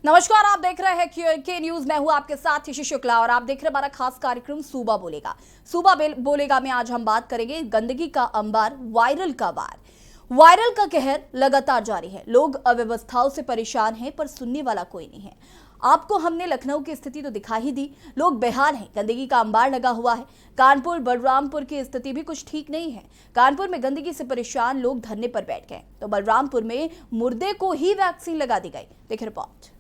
नमस्कार, आप देख रहे हैं के न्यूज। मैं हूं आपके साथ ऋषि शुक्ला और आप देख रहे हैं हमारा खास कार्यक्रम सूबा बोलेगा। बोलेगा में आज हम बात करेंगे गंदगी का अंबार, वायरल का वार। वायरल का कहर लगातार जारी है। लोग अव्यवस्थाओं से परेशान हैं, पर सुनने वाला कोई नहीं है। आपको हमने लखनऊ की स्थिति तो दिखा ही दी। लोग बेहाल हैं, गंदगी का अंबार लगा हुआ है। कानपुर बलरामपुर की स्थिति भी कुछ ठीक नहीं है। कानपुर में गंदगी से परेशान लोग धरने पर बैठ गए, तो बलरामपुर में मुर्दे को ही वैक्सीन लगा दी गई। देखिए रिपोर्ट।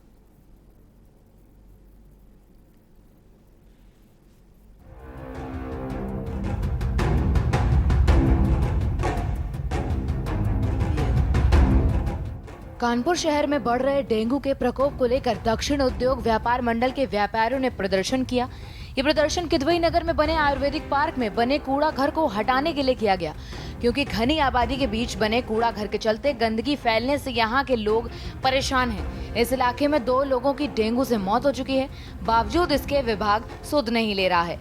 कानपुर शहर में बढ़ रहे डेंगू के प्रकोप को लेकर दक्षिण उद्योग व्यापार मंडल के व्यापारियों ने प्रदर्शन किया। ये प्रदर्शन किदवई नगर में बने आयुर्वेदिक पार्क में बने कूड़ा घर को हटाने के लिए किया गया, क्योंकि घनी आबादी के बीच बने कूड़ा घर के चलते गंदगी फैलने से यहाँ के लोग परेशान हैं। इस इलाके में 2 लोगों की डेंगू से मौत हो चुकी है, बावजूद इसके विभाग सुध नहीं ले रहा है।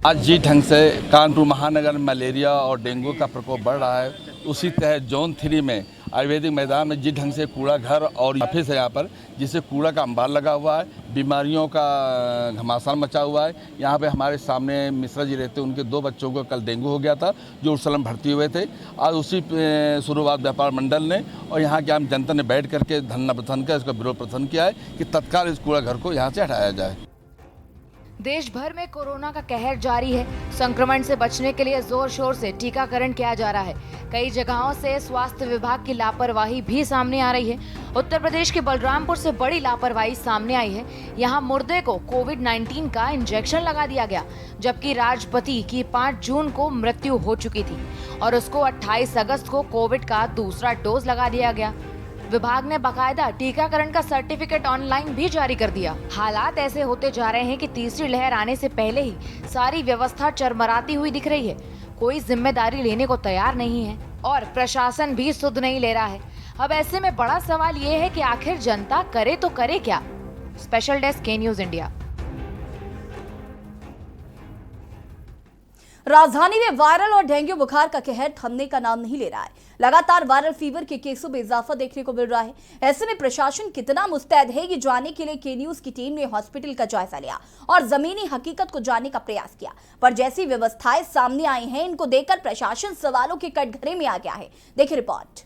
आज जिस ढंग से कानपुर महानगर में मलेरिया और डेंगू का प्रकोप बढ़ रहा है, उसी तहत जोन 3 में आयुर्वेदिक मैदान में जिस ढंग से कूड़ा घर और ऑफिस है यहाँ पर, जिससे कूड़ा का अंबार लगा हुआ है, बीमारियों का घमासान मचा हुआ है। यहाँ पे हमारे सामने मिश्रा जी रहते, उनके 2 बच्चों को कल डेंगू हो गया था, जो उर्सलम भर्ती हुए थे। आज उसी शुरुआत व्यापार मंडल ने और यहाँ के आम जनता ने बैठ करके धरना प्रदर्शन किया, इसका विरोध प्रदर्शन किया है कि तत्काल इस कूड़ा घर को यहाँ से हटाया जाए। देश भर में कोरोना का कहर जारी है। संक्रमण से बचने के लिए जोर शोर से टीकाकरण किया जा रहा है। कई जगहों से स्वास्थ्य विभाग की लापरवाही भी सामने आ रही है। उत्तर प्रदेश के बलरामपुर से बड़ी लापरवाही सामने आई है। यहाँ मुर्दे को कोविड-19 का इंजेक्शन लगा दिया गया, जबकि राजपति की 5 जून को मृत्यु हो चुकी थी और उसको 28 अगस्त को कोविड का दूसरा डोज लगा दिया गया। विभाग ने बाकायदा टीकाकरण का सर्टिफिकेट ऑनलाइन भी जारी कर दिया। हालात ऐसे होते जा रहे हैं कि तीसरी लहर आने से पहले ही सारी व्यवस्था चरमराती हुई दिख रही है। कोई जिम्मेदारी लेने को तैयार नहीं है और प्रशासन भी सुध नहीं ले रहा है। अब ऐसे में बड़ा सवाल ये है कि आखिर जनता करे तो करे क्या। स्पेशल डेस्क के न्यूज इंडिया। राजधानी में वायरल और डेंगू बुखार का कहर थमने का नाम नहीं ले रहा है। लगातार वायरल फीवर के केसों में इजाफा देखने को मिल रहा है। ऐसे में प्रशासन कितना मुस्तैद है, ये जानने के लिए के न्यूज की टीम ने हॉस्पिटल का जायजा लिया और जमीनी हकीकत को जानने का प्रयास किया। पर जैसी व्यवस्थाएं सामने आई हैं, इनको देखकर प्रशासन सवालों के कटघरे में आ गया है। देखिए रिपोर्ट।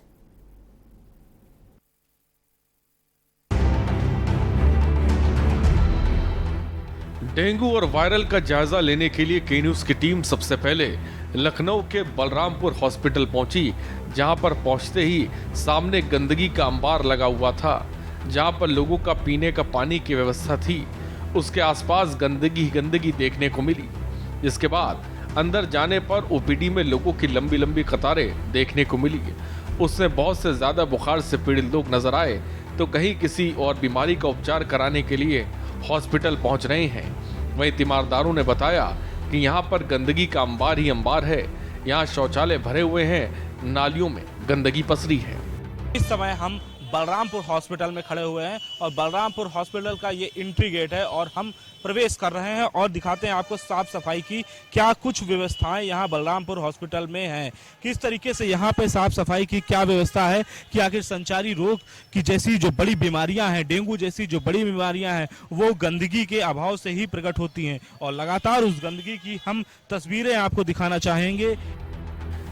डेंगू और वायरल का जायजा लेने के लिए के न्यूज की टीम सबसे पहले लखनऊ के बलरामपुर हॉस्पिटल पहुंची, जहां पर पहुंचते ही सामने गंदगी का अंबार लगा हुआ था। जहां पर लोगों का पीने का पानी की व्यवस्था थी, उसके आसपास गंदगी देखने को मिली। जिसके बाद अंदर जाने पर ओपीडी में लोगों की लंबी लंबी कतारें देखने को मिली। उसमें बहुत से ज्यादा बुखार से पीड़ित लोग नजर आए, तो कहीं किसी और बीमारी का उपचार कराने के लिए हॉस्पिटल पहुंच रहे हैं। वहीं तीमारदारों ने बताया कि यहाँ पर गंदगी का अंबार ही अंबार है। यहाँ शौचालय भरे हुए हैं, नालियों में गंदगी पसरी है। इस समय हम बलरामपुर हॉस्पिटल में खड़े हुए हैं और बलरामपुर हॉस्पिटल का ये एंट्री गेट है और हम प्रवेश कर रहे हैं और दिखाते हैं आपको साफ सफाई की क्या कुछ व्यवस्थाएं यहाँ बलरामपुर हॉस्पिटल में हैं। किस तरीके से यहाँ पे साफ सफाई की क्या व्यवस्था है कि आखिर संचारी रोग की जैसी जो बड़ी बीमारियां हैं, डेंगू जैसी जो बड़ी बीमारियां हैं, वो गंदगी के अभाव से ही प्रकट होती हैं और लगातार उस गंदगी की हम तस्वीरें आपको दिखाना चाहेंगे।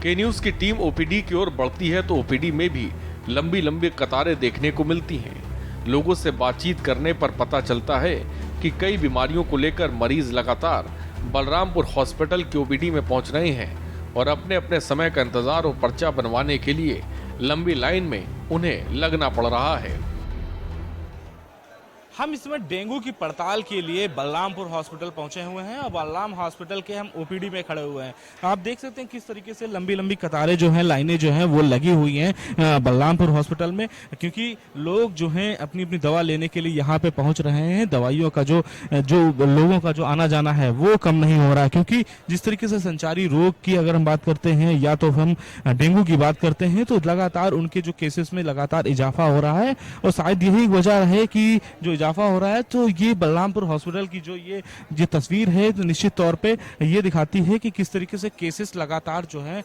के न्यूज की टीम ओपीडी की ओर बढ़ती है तो ओपीडी में भी लंबी लंबी कतारें देखने को मिलती हैं। लोगों से बातचीत करने पर पता चलता है कि कई बीमारियों को लेकर मरीज लगातार बलरामपुर हॉस्पिटल के ओपीडी में पहुंच रहे हैं और अपने अपने समय का इंतजार और पर्चा बनवाने के लिए लंबी लाइन में उन्हें लगना पड़ रहा है। हम इसमें डेंगू की पड़ताल के लिए बलरामपुर हॉस्पिटल पहुंचे हुए हैं और बलराम हॉस्पिटल के हम ओपीडी में खड़े हुए हैं। आप देख सकते हैं किस तरीके से लंबी लंबी कतारें जो हैं, लाइनें जो हैं वो लगी हुई हैं बलरामपुर हॉस्पिटल में, क्योंकि लोग जो हैं अपनी अपनी दवा लेने के लिए यहाँ पे पहुंच रहे हैं। दवाइयों का जो लोगों का जो आना जाना है वो कम नहीं हो रहा है, क्योंकि जिस तरीके से संचारी रोग की अगर हम बात करते हैं या तो हम डेंगू की बात करते हैं, तो लगातार उनके जो केसेस में लगातार इजाफा हो रहा है और शायद यही वजह है कि जो इजाफा हो रहा है। तो ये बलरामपुर हॉस्पिटल की जो ये तस्वीर है, तो निश्चित तौर पे ये दिखाती है कि किस तरीके से केसेस लगातार जो है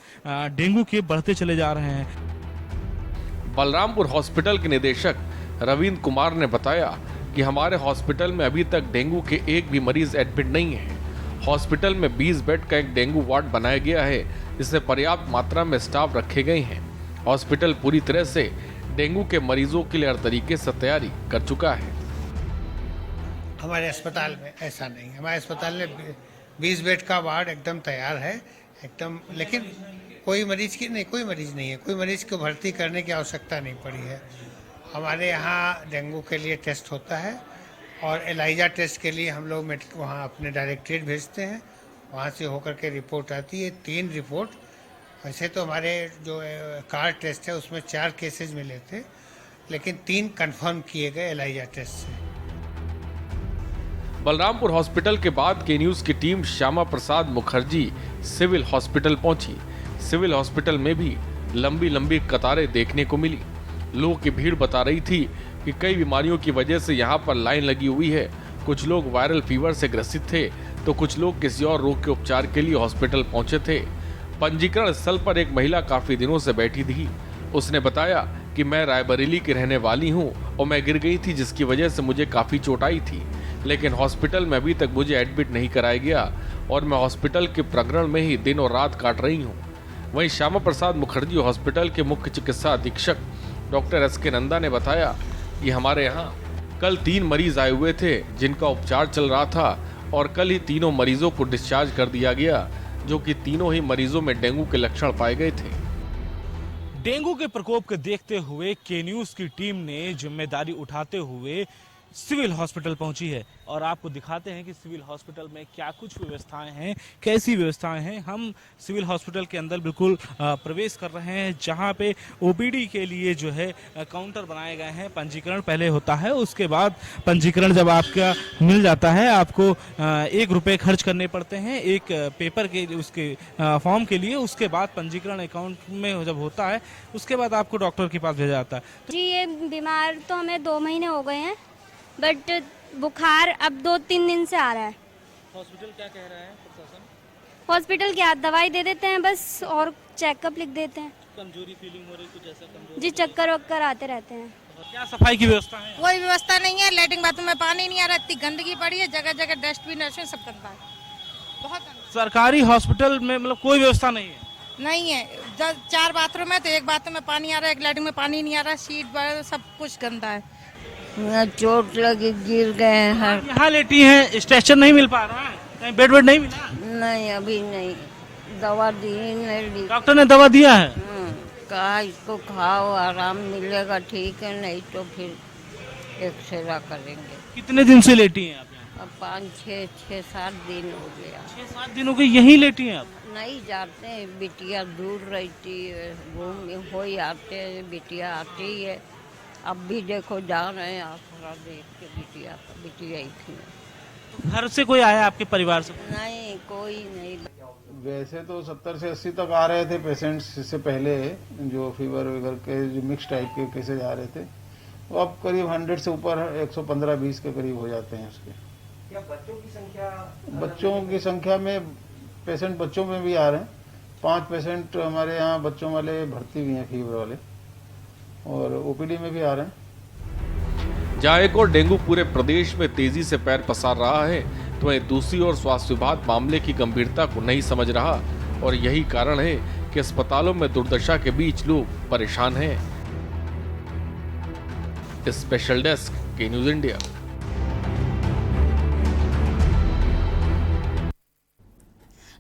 डेंगू के बढ़ते चले जा रहे हैं। बलरामपुर हॉस्पिटल के निदेशक रविंद्र कुमार ने बताया कि हमारे हॉस्पिटल में अभी तक डेंगू के एक भी मरीज एडमिट नहीं है। हॉस्पिटल में 20 बेड का एक डेंगू वार्ड बनाया गया है, जिससे पर्याप्त मात्रा में स्टाफ रखे गए हैं। हॉस्पिटल पूरी तरह से डेंगू के मरीजों के लिए हर तरीके से तैयारी कर चुका है। हमारे अस्पताल में ऐसा नहीं, हमारे अस्पताल में 20 बेड का वार्ड एकदम तैयार है एकदम, लेकिन कोई मरीज नहीं है, कोई मरीज को भर्ती करने की आवश्यकता नहीं पड़ी है। हमारे यहाँ डेंगू के लिए टेस्ट होता है और एलाइजा टेस्ट के लिए हम लोग वहाँ अपने डायरेक्टरेट भेजते हैं, वहाँ से होकर के रिपोर्ट आती है। 3 रिपोर्ट, वैसे तो हमारे जो कार टेस्ट है उसमें 4 केसेज मिले थे, लेकिन 3 कंफर्म किए गए एलाइजा टेस्ट से। बलरामपुर हॉस्पिटल के बाद के न्यूज की team Shyama Prasad Mukherjee civil hospital पहुंची। सिविल हॉस्पिटल में भी लंबी लंबी कतारें देखने को मिली। लोगों की भीड़ बता रही थी कि कई बीमारियों की वजह से यहाँ पर लाइन लगी हुई है। कुछ लोग वायरल फीवर से ग्रसित थे तो कुछ लोग किसी और रोग के उपचार के लिए हॉस्पिटल पहुंचे थे। पंजीकरण स्थल पर एक महिला काफी दिनों से बैठी थी। उसने बताया कि मैं रायबरेली की रहने वाली हूं और मैं गिर गई थी, जिसकी वजह से मुझे काफी चोट आई थी, लेकिन हॉस्पिटल में अभी तक मुझे एडमिट नहीं कराया गया और मैं हॉस्पिटल के प्रकरण में ही दिन और रात काट रही हूं। वहीं श्यामा प्रसाद मुखर्जी हॉस्पिटल के मुख्य चिकित्सा अधीक्षक डॉक्टर SK नंदा ने बताया कि हमारे यहाँ कल 3 मरीज आए हुए थे जिनका उपचार चल रहा था और कल ही तीनों मरीजों को डिस्चार्ज कर दिया गया, जो कि तीनों ही मरीजों में डेंगू के लक्षण पाए गए थे। डेंगू के प्रकोप को देखते हुए के न्यूज की टीम ने जिम्मेदारी उठाते हुए सिविल हॉस्पिटल पहुंची है और आपको दिखाते हैं कि सिविल हॉस्पिटल में क्या कुछ व्यवस्थाएं हैं, कैसी व्यवस्थाएं हैं। हम सिविल हॉस्पिटल के अंदर बिल्कुल प्रवेश कर रहे हैं, जहां पे OPD के लिए जो है काउंटर बनाए गए हैं। पंजीकरण पहले होता है, उसके बाद पंजीकरण जब आपका मिल जाता है, आपको 1 रुपये खर्च करने पड़ते हैं एक पेपर के उसके फॉर्म के लिए। उसके बाद पंजीकरण अकाउंट में जब होता है, उसके बाद आपको डॉक्टर के पास भेजा जाता है। जी, ये बीमार तो हमें 2 महीने हो गए हैं, बट बुखार अब 2-3 दिन से आ रहा है। हॉस्पिटल क्या कह रहा है प्रशासन? हॉस्पिटल क्या दवाई दे देते हैं बस और चेकअप लिख देते हैं। कमजोरी फीलिंग हो रही, कुछ ऐसा कमजोरी? जी, चक्कर वक्कर आते रहते हैं। क्या सफाई की व्यवस्था है? कोई व्यवस्था नहीं है, लैट्रिन बाथरूम में पानी नहीं आ रहा, इतनी गंदगी पड़ी है, जगह जगह डस्टबिन है, सब गंदा है, बहुत गंदा। सरकारी हॉस्पिटल में मतलब कोई व्यवस्था नहीं है? नहीं है, 4 बाथरूम है तो एक बाथरूम में पानी आ रहा है, एक लैट्रिन में पानी नहीं आ रहा, सीट सब कुछ गंदा है। चोट लगी, गिर गए हैं। यहाँ लेटी हैं, स्ट्रेचर नहीं मिल पा रहा है, कहीं बेड नहीं मिला? नहीं, अभी नहीं, दवा दी नहीं ली। डॉक्टर ने दवा दिया है? कहा इसको खाओ, आराम मिलेगा, ठीक है, नहीं तो फिर एक्सरे करेंगे। कितने दिन से लेटी हैं आप यहाँ? अब 5-6-7 दिन हो गया। 6-7 दिन हो गए यहीं लेटी हैं आप? नहीं जाते हैं, बिटिया दूर रहती है, घूम हो ही आते हैं, बिटिया आती है। अब भी देखो जा रहे हैं आसरा देख के, बिटिया ही थी। घर से कोई आया आपके परिवार से? नहीं, कोई नहीं। वैसे तो 70 से 80 तक आ रहे थे पेशेंट्स इससे पहले, जो फीवर वगैरह के जो मिक्स टाइप के केसेज आ रहे थे, तो अब करीब 100 से ऊपर 115-20 के करीब हो जाते हैं उसके। क्या बच्चों की संख्या? बच्चों की संख्या में पेशेंट बच्चों में भी आ रहे हैं। 5 पेशेंट हमारे यहाँ बच्चों वाले भर्ती भी हैं, फीवर वाले, और OPD में भी आ रहे हैं। जहां एक और डेंगू पूरे प्रदेश में तेजी से पैर पसार रहा है, तो वहीं दूसरी ओर स्वास्थ्य विभाग मामले की गंभीरता को नहीं समझ रहा और यही कारण है कि अस्पतालों में दुर्दशा के बीच लोग परेशान हैं। स्पेशल डेस्क के न्यूज इंडिया।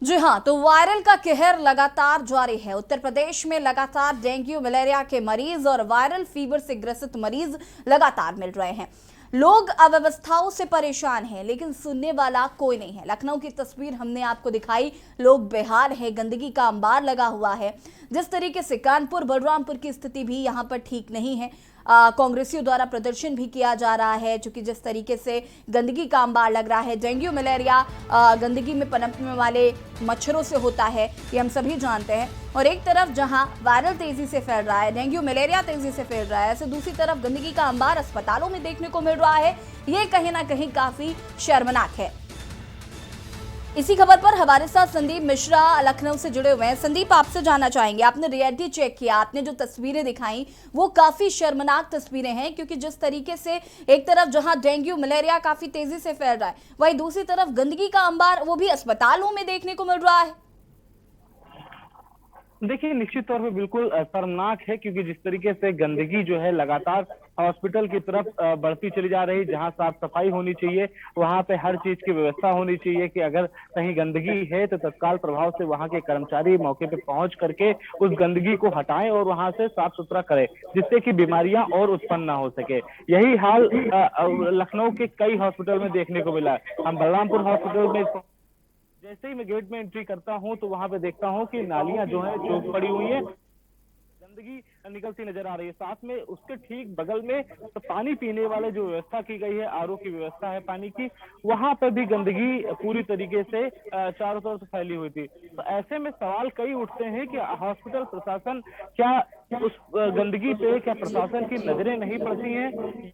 जी हाँ, तो वायरल का कहर लगातार जारी है। उत्तर प्रदेश में लगातार डेंगू मलेरिया के मरीज और वायरल फीवर से ग्रसित मरीज लगातार मिल रहे हैं। लोग अव्यवस्थाओं से परेशान हैं, लेकिन सुनने वाला कोई नहीं है। लखनऊ की तस्वीर हमने आपको दिखाई, लोग बेहाल हैं, गंदगी का अंबार लगा हुआ है। जिस तरीके से कानपुर बलरामपुर की स्थिति भी यहाँ पर ठीक नहीं है। कांग्रेसियों द्वारा प्रदर्शन भी किया जा रहा है, क्योंकि जिस तरीके से गंदगी का अंबार लग रहा है। डेंगू मलेरिया गंदगी में पनपने वाले मच्छरों से होता है, ये हम सभी जानते हैं। और एक तरफ जहां वायरल तेजी से फैल रहा है, डेंगू मलेरिया तेजी से फैल रहा है, ऐसे दूसरी तरफ गंदगी का अंबार अस्पतालों में देखने को मिल रहा है। ये कहीं ना कहीं काफी शर्मनाक है। इसी खबर पर हमारे साथ संदीप मिश्रा लखनऊ से जुड़े हुए हैं। संदीप, आपसे जानना चाहेंगे, आपने रियलिटी चेक किया, आपने जो तस्वीरें दिखाई वो काफी शर्मनाक तस्वीरें हैं, क्योंकि जिस तरीके से एक तरफ जहां डेंगू मलेरिया काफी तेजी से फैल रहा है, वहीं दूसरी तरफ गंदगी का अंबार वो भी अस्पतालों में देखने को मिल रहा है। देखिए, निश्चित तौर पे बिल्कुल शर्मनाक है, क्योंकि जिस तरीके से गंदगी जो है लगातार हॉस्पिटल की तरफ बढ़ती चली जा रही है। जहां साफ सफाई होनी चाहिए वहां पे हर चीज की व्यवस्था होनी चाहिए कि अगर कहीं गंदगी है तो तत्काल प्रभाव से वहां के कर्मचारी मौके पे पहुंच करके उस गंदगी को हटाएं और वहां से साफ सुथरा करें, जिससे कि बीमारियां और उत्पन्न ना हो सके। यही हाल लखनऊ के कई हॉस्पिटल में देखने को मिला है। हम बलरामपुर हॉस्पिटल में जैसे ही मैं गेट में एंट्री करता हूं तो वहां पे देखता हूं कि नालियां जो है चौक पड़ी हुई है, गंदगी निकलती नजर आ रही है। साथ में उसके ठीक बगल में तो पानी पीने वाले जो व्यवस्था की गई है, आरओ की व्यवस्था है पानी की, वहां पर भी गंदगी पूरी तरीके से चारों तरफ से फैली हुई थी। तो ऐसे में सवाल कई उठते हैं कि हॉस्पिटल प्रशासन क्या उस गंदगी पे क्या प्रशासन की नजरें नहीं पड़ती हैं,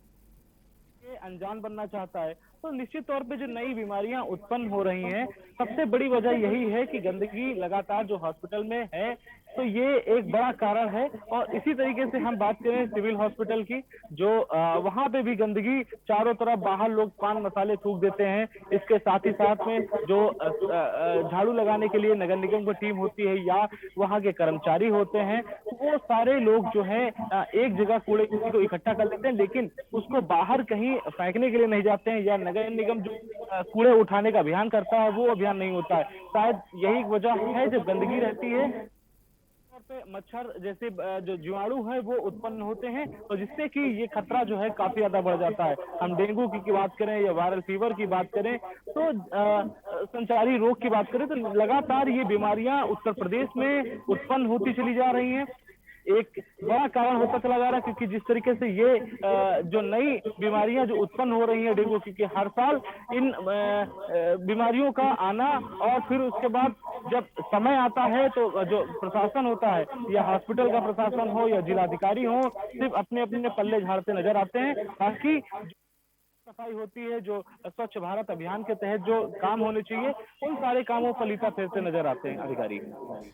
अनजान बनना चाहता है। तो निश्चित तौर पे जो नई बीमारियां उत्पन्न हो रही हैं, सबसे बड़ी वजह यही है कि गंदगी लगातार जो हॉस्पिटल में है, तो ये एक बड़ा कारण है। और इसी तरीके से हम बात करें सिविल हॉस्पिटल की, जो वहां पे भी गंदगी चारों तरफ, बाहर लोग पान मसाले थूक देते हैं। इसके साथ ही साथ में जो झाड़ू लगाने के लिए नगर निगम की टीम होती है या वहां के कर्मचारी होते हैं, वो सारे लोग जो है एक जगह कूड़े को इकट्ठा कर लेते हैं, लेकिन उसको बाहर कहीं फेंकने के लिए नहीं जाते हैं, या नगर निगम जो कूड़े उठाने का अभियान करता है वो अभियान नहीं होता है। शायद यही वजह है, जब गंदगी रहती है मच्छर जैसे जो जीवाणु है वो उत्पन्न होते हैं, और जिससे कि ये खतरा जो है काफी ज्यादा बढ़ जाता है। हम डेंगू की बात करें या वायरल फीवर की बात करें, तो संचारी रोग की बात करें, तो लगातार ये बीमारियां उत्तर प्रदेश में उत्पन्न होती चली जा रही हैं। एक बड़ा कारण होता चला जा रहा है, क्योंकि जिस तरीके से ये जो नई बीमारियां जो उत्पन्न हो रही हैं डेंगू की, हर साल इन बीमारियों का आना और फिर उसके बाद जब समय आता है तो जो प्रशासन होता है, या हॉस्पिटल का प्रशासन हो या जिलाधिकारी हो, सिर्फ अपने अपने पल्ले झाड़ते नजर आते हैं। बाकी सफाई होती है, जो स्वच्छ भारत अभियान के तहत जो काम होने चाहिए, उन सारे कामों पर लीता फेरते नजर आते हैं अधिकारी।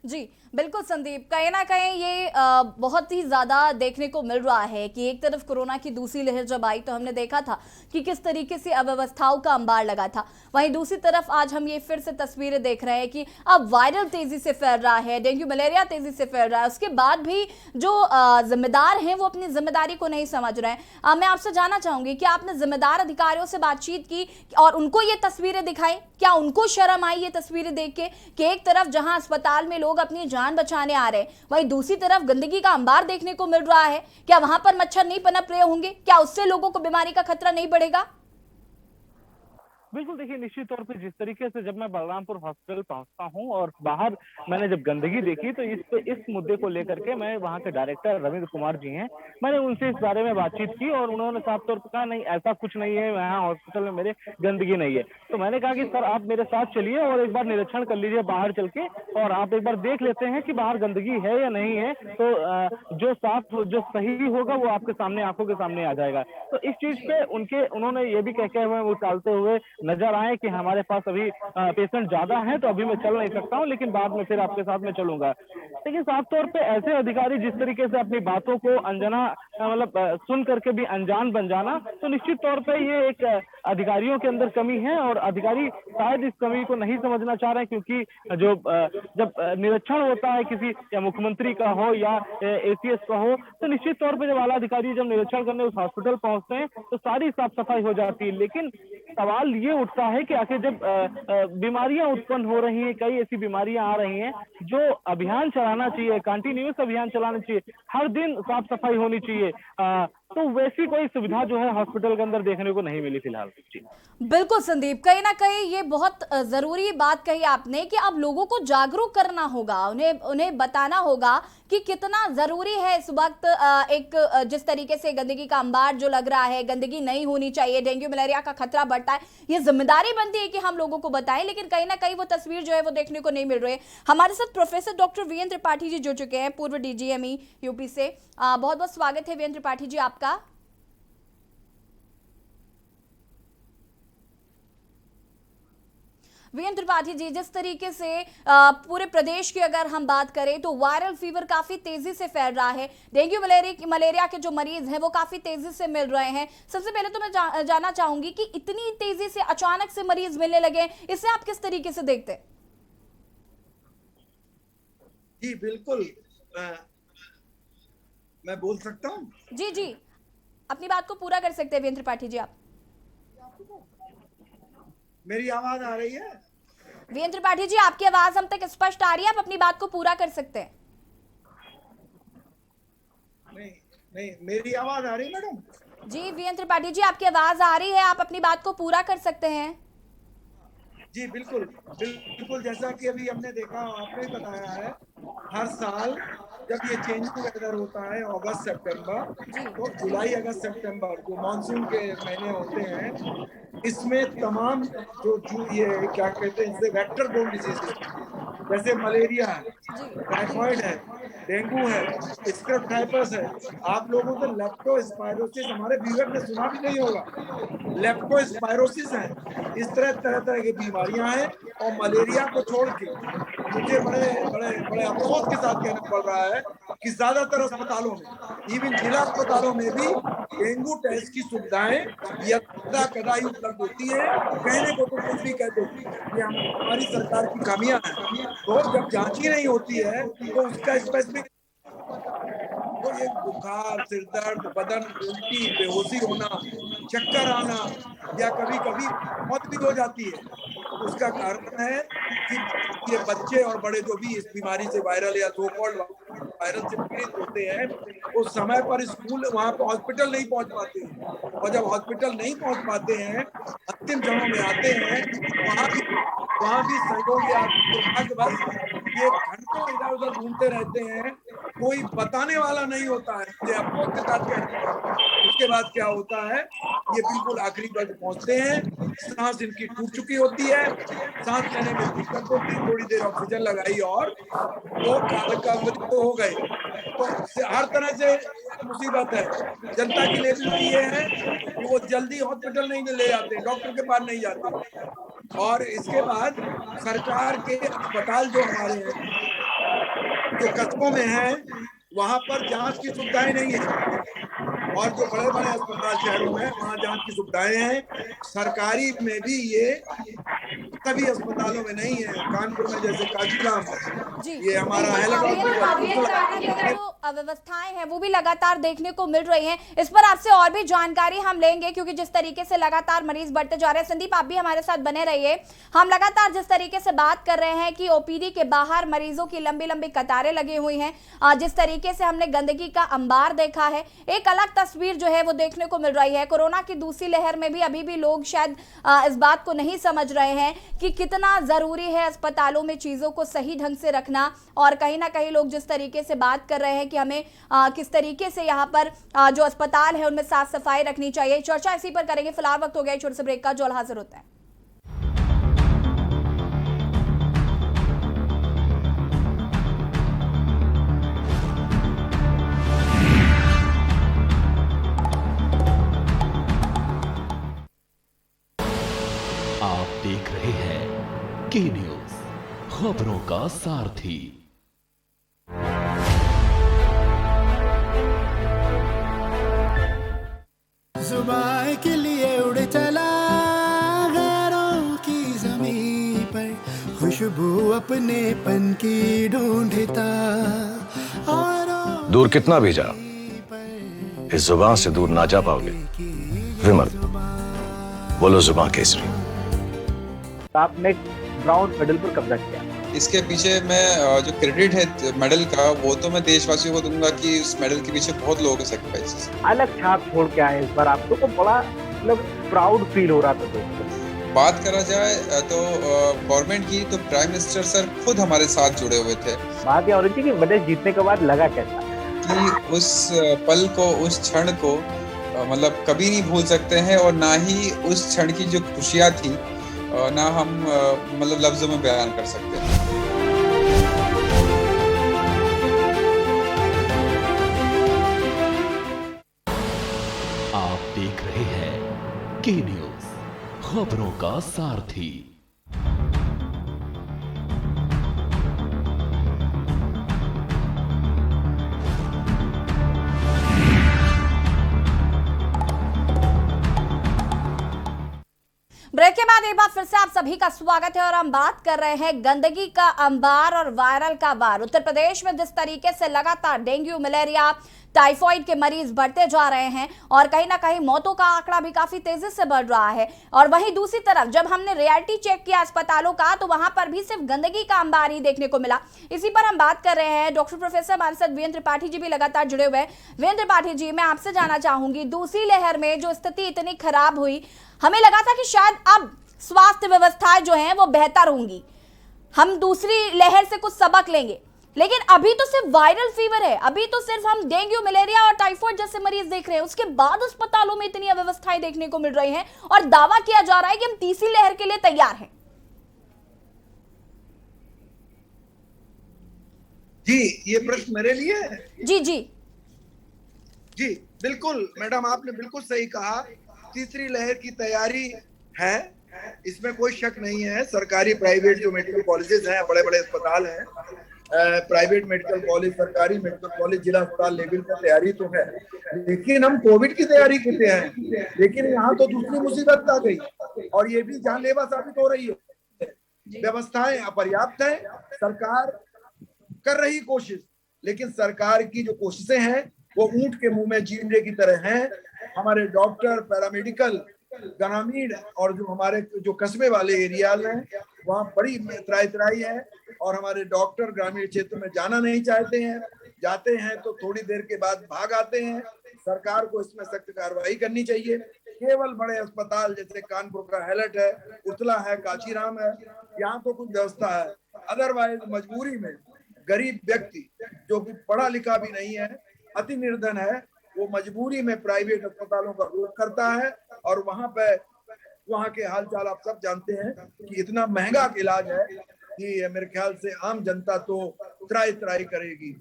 जी बिल्कुल संदीप, कहीं ना कहीं ये बहुत ही ज्यादा देखने को मिल रहा है कि एक तरफ कोरोना की दूसरी लहर जब आई तो हमने देखा था कि किस तरीके से अव्यवस्थाओं का अंबार लगा था, वहीं दूसरी तरफ आज हम ये फिर से तस्वीरें देख रहे हैं कि अब वायरल तेजी से फैल रहा है, डेंगू मलेरिया तेजी से फैल रहा है। उसके बाद भी जो जिम्मेदार हैं वो अपनी जिम्मेदारी को नहीं समझ रहे हैं। मैं आपसे जानना चाहूंगी कि आपने जिम्मेदार अधिकारियों से बातचीत की और उनको ये तस्वीरें दिखाई, क्या उनको शर्म आई ये तस्वीरें देख के कि एक तरफ जहां अस्पताल में लोग अपनी जान बचाने आ रहे हैं, वहीं दूसरी तरफ गंदगी का अंबार देखने को मिल रहा है? क्या वहां पर मच्छर नहीं पनप रहे होंगे? क्या उससे लोगों को बीमारी का खतरा नहीं बढ़ेगा? बिल्कुल, देखिए निश्चित तौर पे जिस तरीके से जब मैं बलरामपुर हॉस्पिटल पहुंचता हूं और बाहर मैंने जब गंदगी देखी, तो इस मुद्दे को लेकर के मैं वहां के डायरेक्टर रविंद्र कुमार जी हैं, मैंने उनसे इस बारे में बातचीत की और उन्होंने साफ तौर पर कहा नहीं ऐसा कुछ नहीं है, यहाँ हॉस्पिटल में मेरे गंदगी नहीं है। तो मैंने कहा कि सर आप मेरे साथ चलिए और एक बार निरीक्षण कर लीजिए बाहर चल के, और आप एक बार देख लेते हैं कि बाहर गंदगी है या नहीं है। तो जो साफ जो सही होगा वो आपके सामने आंखों के सामने आ जाएगा। तो इस चीज पे उन्होंने ये भी कहते हुए वो टालते हुए नजर आए कि हमारे पास अभी पेशेंट ज्यादा हैं, तो अभी मैं चल नहीं सकता हूं, लेकिन बाद में फिर आपके साथ में चलूंगा। लेकिन साफ तौर पे ऐसे अधिकारी जिस तरीके से अपनी बातों को अनजाना मतलब सुन करके भी अनजान बन जाना, तो निश्चित तौर पे ये एक अधिकारियों के अंदर कमी है, और अधिकारी शायद इस कमी को नहीं समझना चाह रहे हैं, क्योंकि जो जब निरीक्षण होता है किसी या मुख्यमंत्री का हो या एसीएस का हो, तो निश्चित तौर पे जब आला अधिकारी जब निरीक्षण करने उस हॉस्पिटल पहुंचते हैं तो सारी साफ सफाई हो जाती है। लेकिन सवाल ये उठता है कि आखिर जब बीमारियां उत्पन्न हो रही हैं, कई ऐसी बीमारियां आ रही हैं, जो अभियान चलाना चाहिए, कंटिन्यूअस अभियान चलाना चाहिए, हर दिन साफ सफाई होनी चाहिए, तो वैसी कोई सुविधा जो है हॉस्पिटल के अंदर देखने को नहीं मिली फिलहाल। जी बिल्कुल संदीप, कहीं ना कहीं ये बहुत जरूरी बात कही आपने कि अब लोगों को जागरूक करना होगा, उन्हें बताना होगा कि कितना जरूरी है इस वक्त एक जिस तरीके से गंदगी का अंबार जो लग रहा है, गंदगी नहीं होनी चाहिए, डेंगू मलेरिया का खतरा बढ़ता है, ये जिम्मेदारी बनती है कि हम लोगों को बताएं। लेकिन कहीं ना कहीं वो तस्वीर जो है वो देखने को नहीं मिल रही है। हमारे साथ professor doctor VN Tripathi ji जुड़ चुके हैं, पूर्व डीजीएमई यूपी से। बहुत बहुत स्वागत है वीएन त्रिपाठी जी आपका। वीएन त्रिपाठी जी, जिस तरीके से पूरे प्रदेश की अगर हम बात करें तो वायरल फीवर काफी तेजी से फैल रहा है, डेंगू मलेरिया के जो मरीज हैं वो काफी तेजी से मिल रहे हैं। सबसे पहले तो मैं जानना चाहूंगी कि इतनी तेजी से अचानक से मरीज मिलने लगे, इसे आप किस तरीके से देखते हैं? जी बिल्कुल, मैं बोल सकता हूँ? जी जी, अपनी बात को पूरा कर सकते हैं वीएन त्रिपाठी जी आप। मेरी आवाज आ रही है? वीएन त्रिपाठी जी, आपकी आवाज हम तक स्पष्ट आ रही है, आप अपनी बात को पूरा कर सकते हैं। नहीं, मेरी आवाज आ रही है मैडम? जी वीएन त्रिपाठी जी, आपकी आवाज आ रही है, आप अपनी बात को पूरा कर सकते हैं। जी बिल्कुल, जैसा कि अभी हमने देखा, आपने ही बताया है, हर साल जब ये चेंजिंग वेदर होता है अगस्त सितंबर, तो जुलाई अगस्त सितंबर जो मानसून के महीने होते हैं, इसमें तमाम जो ये क्या कहते हैं, इनसे वेक्टर बोर्न डिजीजेस जैसे मलेरिया है, टाइफाइड है, डेंगू है, स्क्रब टाइफस है, आप लोगों को लेप्टोस्पायरोसिस, हमारे व्यूअर ने सुना भी नहीं होगा, लेप्टोस्पायरोसिस है, इस तरह की बीमारियां हैं। और मलेरिया को छोड़ के मुझे बड़े अफसोस के साथ कहना पड़ रहा है कि ज्यादातर अस्पतालों में, इवन जिला अस्पतालों में भी डेंगू टेस्ट की सुविधाएं यथा कदाई उपलब्ध होती है। कहने को तो कुछ भी कहते हैं, ये हमारी सरकार की खामियां हैं। तो जब जांच ही नहीं होती है तो उसका स्पेसिफिक तो ये बुखार, सिर दर्द, बदन उल्टी, बेहोशी होना, चक्कर आना या कभी कभी मौत भी हो जाती है, उसका कारण है कि ये बच्चे और बड़े जो भी इस बीमारी से वायरल या सो कॉल्ड वायरल से पीड़ित होते हैं, वो समय पर स्कूल वहाँ पर हॉस्पिटल नहीं पहुँच पाते हैं, और जब हॉस्पिटल नहीं पहुँच पाते हैं, अंतिम क्षणों में आते हैं, वहाँ भी सहयोग या दुर्भाग्यवश ये घंटों इधर उधर घूमते रहते हैं, कोई बताने वाला नहीं होता है। मुझे अफसोस के साथ कहना पड़ता है। उसके बाद क्या होता है, ये बिल्कुल आखिरी पर पहुंचते हैं, सांस इनकी टूट चुकी होती है, सांस लेने में दिक्कत होती है, थोड़ी देर ऑक्सीजन लगाई और वो मृत्यु हो गए। तो हर तरह से मुसीबत है। जनता की लेवल पे ये है कि वो जल्दी हॉस्पिटल नहीं ले जाते, डॉक्टर के पास नहीं जाते, और इसके बाद सरकार के अस्पताल जो हमारे हैं, जो कस्बों में हैं, वहाँ पर जांच की सुविधाएं नहीं है, और जो बड़े बड़े अस्पताल शहरों में वहाँ जांच की सुविधाएं हैं। सरकारी में भी ये सभी अस्पतालों में नहीं है। कानपुर में जैसे काजीराम, ये हमारा अव्यवस्थाएं हैं वो भी लगातार देखने को मिल रही हैं। इस पर आपसे और भी जानकारी हम लेंगे, क्योंकि जिस तरीके से लगातार मरीज बढ़ते जा रहे हैं। संदीप, आप भी हमारे साथ बने रहिए। हम लगातार जिस तरीके से बात कर रहे हैं कि ओपीडी के बाहर मरीजों की लंबी लंबी कतारें लगी हुई हैं, जिस तरीके से हमने गंदगी का अंबार देखा है, एक अलग तस्वीर जो है वो देखने को मिल रही है। कोरोना की दूसरी लहर में भी अभी भी लोग शायद इस बात को नहीं समझ रहे हैं कि कितना जरूरी है अस्पतालों में चीजों को सही ढंग से रखना, और कहीं ना कहीं लोग जिस तरीके से बात कर रहे हैं कि हमें किस तरीके से यहाँ पर जो अस्पताल है उनमें साफ सफाई रखनी चाहिए। चर्चा इसी पर करेंगे। फिलहाल वक्त हो गया छोटे से ब्रेक का, जो हाजिर होता है। आप देख रहे हैं के न्यूज, खबरों का सारथी। जुबान के लिए उड़ चला गैरों की ज़मीं पर, खुशबू अपने पन की ढूंढता, और दूर कितना भी जा, इस जुबान से दूर ना जा पाओगे। विमल, बोलो जुबान केसरी। आपने ब्राउन मेडल पर कब्जा किया। इसके पीछे मैं जो क्रेडिट है मेडल का, वो तो मैं देशवासियों को दूंगा कि उस मेडल के पीछे बहुत लोगों के सैक्रिफाइसेस। अलग छाप छोड़ के आए इस बार, आपको तो बड़ा मतलब प्राउड फील हो रहा था दोस्तों। बात करा जाए तो गवर्नमेंट की, तो प्राइम मिनिस्टर सर खुद हमारे साथ जुड़े हुए थे। बात यह हो रही थी कि मेडल जीतने के बाद लगा कैसा, कि उस पल को, उस क्षण को मतलब कभी नहीं भूल सकते हैं, और ना ही उस क्षण की जो खुशियाँ थी ना हम मतलब लफ्जों में बयान कर सकते हैं। आप देख रहे हैं के न्यूज, खबरों का सारथी। बाद एक बार फिर से आप सभी का स्वागत है और हम बात कर रहे हैं गंदगी का अंबार और वायरल का वार। उत्तर प्रदेश में जिस तरीके से लगातार डेंगू, मलेरिया, टाइफाइड के मरीज बढ़ते जा रहे हैं और कहीं ना कहीं मौतों का आंकड़ा भी काफी तेजी से बढ़ रहा है, और वहीं दूसरी तरफ जब हमने रियलिटी चेक किया अस्पतालों का तो वहां पर भी सिर्फ गंदगी का अंबार ही देखने को मिला। इसी पर हम बात कर रहे हैं। डॉक्टर प्रोफेसर हमारे साथ वीरेंद्र त्रिपाठी जी भी लगातार जुड़े हुए हैं। वीरेंद्र त्रिपाठी जी, मैं आपसे जानना चाहूंगी, दूसरी लहर में जो स्थिति इतनी खराब हुई, हमें लगा था कि शायद अब स्वास्थ्य व्यवस्थाएं जो हैं वो बेहतर होंगी, हम दूसरी लहर से कुछ सबक लेंगे, लेकिन अभी तो सिर्फ वायरल फीवर है, अभी तो सिर्फ हम डेंगू, मलेरिया और टाइफाइड जैसे मरीज देख रहे हैं। उसके बाद अस्पतालों में इतनी अव्यवस्थाएं देखने को मिल रही हैं और दावा किया जा रहा है कि हम तीसरी लहर के लिए तैयार हैं। जी, ये प्रश्न मेरे लिए है? जी जी जी बिल्कुल मैडम, आपने बिल्कुल सही कहा। तीसरी लहर की तैयारी है, इसमें कोई शक नहीं है। सरकारी प्राइवेट जो मेडिकल कॉलेजेस हैं, बड़े बड़े अस्पताल हैं, प्राइवेट मेडिकल कॉलेज, सरकारी मेडिकल कॉलेज, जिला अस्पताल लेवल पर तैयारी तो है, लेकिन हम कोविड की तैयारी करते हैं। लेकिन यहाँ तो दूसरी मुसीबत आ गई और ये भी जानलेवा साबित हो रही है। व्यवस्थाएं अपर्याप्त है, सरकार कर रही कोशिश, लेकिन सरकार की जो कोशिशें हैं वो ऊंट के मुंह में जीने की तरह हैं। हमारे डॉक्टर, पैरामेडिकल, ग्रामीण और जो हमारे जो कस्बे वाले एरिया हैं वहाँ बड़ी त्राई है और हमारे डॉक्टर ग्रामीण क्षेत्र में जाना नहीं चाहते हैं, जाते हैं तो थोड़ी देर के बाद भाग आते हैं। सरकार को इसमें सख्त कार्रवाई करनी चाहिए। केवल बड़े अस्पताल जैसे कानपुर का हैलट है, उतला है, कांचीराम है, यहाँ तो कुछ व्यवस्था है। अदरवाइज मजबूरी में गरीब व्यक्ति जो कि पढ़ा लिखा भी नहीं है, अति निर्धन है, वो मजबूरी में प्राइवेट अस्पतालों का रुख करता है और वहाँ के हालचाल आप सब जानते हैं कि इतना महंगा इलाज है कि मेरे ख्याल से आम जनता तो त्राई करेगी।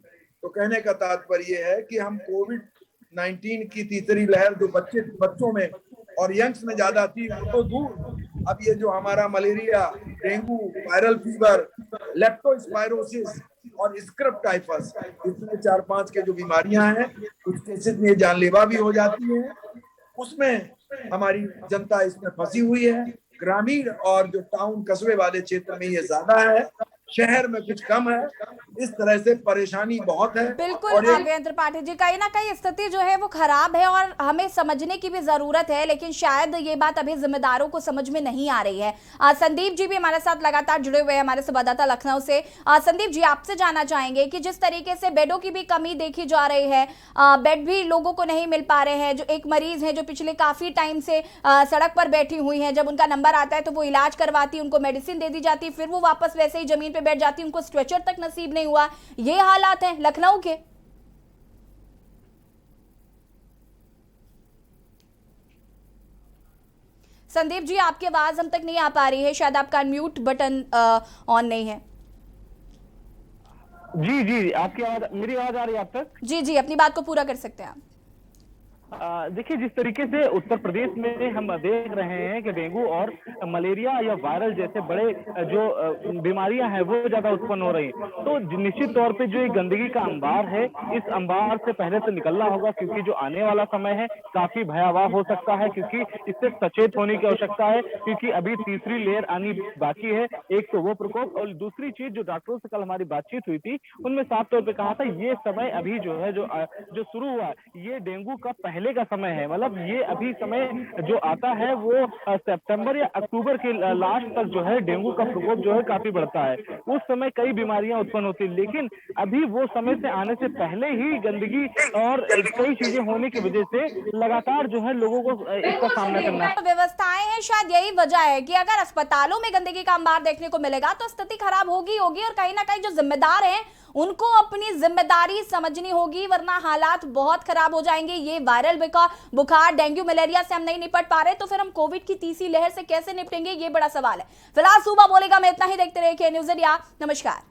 तो कहने का तात्पर्य है कि हम कोविड-19 की तीसरी लहर जो बच्चों में और यंग्स में ज्यादा थी वो तो दूर, अब ये जो हमारा malaria, dengue, viral fever, leptospirosis और स्क्रब टाइफस, इसमें 4-5 के जो बीमारियां हैं, कुछ केसेस में जानलेवा भी हो जाती है। उसमें हमारी जनता इसमें फंसी हुई है। ग्रामीण और जो टाउन कस्बे वाले क्षेत्र में ये ज्यादा है, शहर में कुछ कम है। इस तरह से परेशानी बहुत है। बिल्कुल वीरेंद्र त्रिपाठी जी, कहीं ना कहीं स्थिति जो है वो खराब है और हमें समझने की भी जरूरत है, लेकिन शायद ये बात अभी जिम्मेदारों को समझ में नहीं आ रही है। संदीप जी भी हमारे साथ लगातार जुड़े हुए हैं, हमारे संवाददाता लखनऊ से। संदीप जी, आपसे जानना चाहेंगे कि जिस तरीके से बेडों की भी कमी देखी जा रही है, बेड भी लोगों को नहीं मिल पा रहे हैं। जो एक मरीज है जो पिछले काफी टाइम से सड़क पर बैठी हुई है, जब उनका नंबर आता है तो वो इलाज करवाती, उनको मेडिसिन दे दी जाती, फिर वो वापस वैसे ही जमीन पे बैठ जाती, उनको स्ट्रेचर तक नसीब नहीं हुआ। ये हालात हैं लखनऊ के। संदीप जी, आपकी आवाज हम तक नहीं आ पा रही है, शायद आपका अनम्यूट बटन ऑन नहीं है। जी, आपकी आवाज, मेरी आवाज आ रही है आप तक? जी, अपनी बात को पूरा कर सकते हैं आप। देखिए, जिस तरीके से उत्तर प्रदेश में हम देख रहे हैं कि डेंगू और मलेरिया या वायरल जैसे बड़े जो बीमारियां हैं वो ज्यादा उत्पन्न हो रही हैं, तो निश्चित तौर पे जो ये गंदगी का अंबार है, इस अंबार से पहले तो निकलना होगा, क्योंकि जो आने वाला समय है काफी भयावह हो सकता है, क्योंकि इससे सचेत होने की आवश्यकता है, क्योंकि अभी तीसरी लेयर आनी बाकी है। एक तो वो प्रकोप, और दूसरी चीज जो डॉक्टरों से कल हमारी बातचीत हुई थी उनमें साफ तौर पर कहा था ये समय अभी जो है जो शुरू हुआ ये डेंगू का पहले का समय है। मतलब ये अभी समय जो आता है वो सितंबर या अक्टूबर के लास्ट तक जो है डेंगू का प्रकोप जो है काफी बढ़ता है। उस समय कई बीमारियां उत्पन्न होती है, लेकिन अभी वो समय से आने से पहले ही गंदगी और कई चीजें होने की वजह से लगातार जो है लोगों को इसका सामना करना है। व्यवस्थाएं हैं, शायद यही वजह है कि अगर अस्पतालों में गंदगी का अंबार देखने को मिलेगा तो स्थिति खराब होगी और कहीं ना कहीं जो जिम्मेदार हैं उनको अपनी जिम्मेदारी समझनी होगी, वरना हालात बहुत खराब हो जाएंगे। ये वायरल बुखार, डेंगू, मलेरिया से हम नहीं निपट पा रहे तो फिर हम कोविड की तीसरी लहर से कैसे निपटेंगे, ये बड़ा सवाल है। फिलहाल सुबह बोलेगा मैं इतना ही। देखते रहिए के न्यूज़ इंडिया। नमस्कार।